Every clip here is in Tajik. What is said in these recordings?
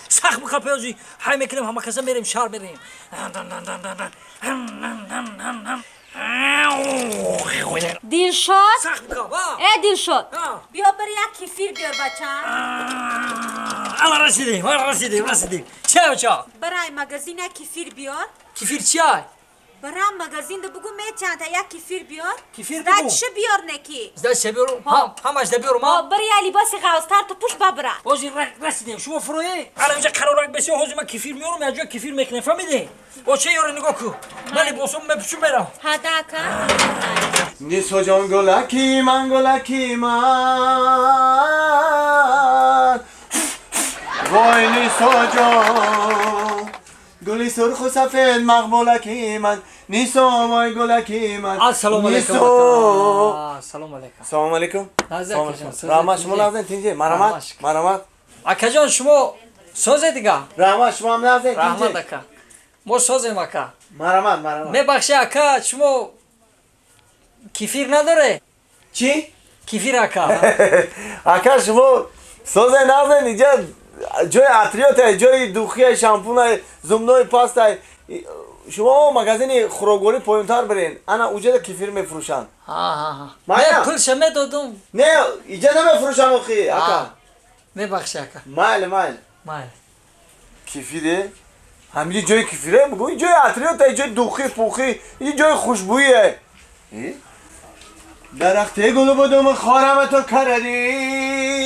سخت بخپیازی های میکنیم همه کسا میریم شهر میریم دلشاد سخت بخپ دلشاد بیا بر یک کفیر بیار بچم الان رسیدیم چه بچه برای مگزین یک کفیر بیار کفیر چیه؟ برای مگزین ده بگو میچند یک کفیر بیار کفیر بگو زدش بیار نکی زدش بیارم همش ده بیارم برای لباس غوستر تو پوش ببره بازی رسیدیم شما فرویه الان اینجا قرارک بسیار حوزی من کفیر میارم یا جا کفیر میکنه فهمیده با چه یاره نگاه کو من لباسم مپشون برم هدکه نیسو جان گلکی من وای نیسو جان گلی سرخ و سفید مقبولکی من نیسو وای گلکی من السلام علیکم سلام علیکم سلام علیکم نازک رحمت شما نازن تینجه مرحمت اکا جان شما سازه دیگه رحمت شما هم نازن رحمت تینجه اکا ما سازیم اکا مرحمت میبخشی اکا شما کفیر نداره چی؟ کفیر اکا اکا شما سازه نازن اینجا جای عطریات های جای دوخی شامپون های زمنوی پاست های شما مگزین خوراگوری پایونتر برین انا اوجه کفیر میفروشن نه پولش میدادم نه اینجا نمیفروشن اخی اکا میبخشی اکا مایل کفیره همینجا جای کفیره بگو این جای عطریات های جای دوخی پوخی این جای خوشبویی های درخته گلو بودم خارم تو کردی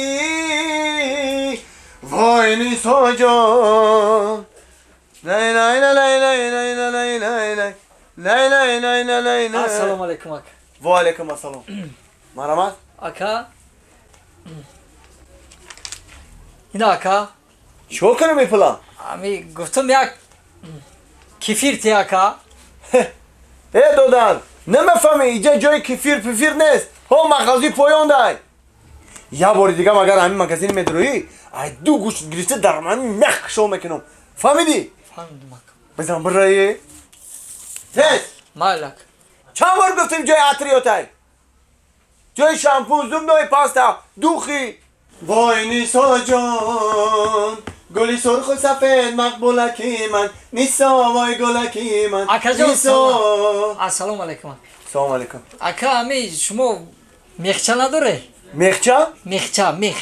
وای نیسا جان لای لای لای لای لای لای لای لای لای لای لای لای لای السلام علیکم اکا و علیکم السلام مرحمت اکا اینا اکا شو کنم ای پلا امی گفتم یک کفیر تی اکا ای دودر نمیفهمی اینجا جای کفیر پفیر نیست ها مغازی پایان دای یا باری دیگه مگر همین مگزین میدروی ای دو گوشت گریسته در من مخ شو میکنم فهمیدی؟ فهمیدم اکا بزن برای تیز مالک چند بار گفتیم جای عطریات های جای شامپو زمنوی پاستا دوخی وای نیسا جان گلی سرخ و سفید مقبولکی من نیسا وای گلکی من اکا جان نیسا السلام علیکم سلام علیکم اکا امی شما میخچه نداره؟ میخچه؟ میخ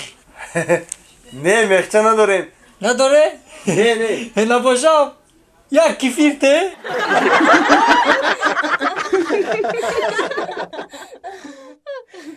نه میخچه نداریم نداره؟ نه نباشم یک کفیر ته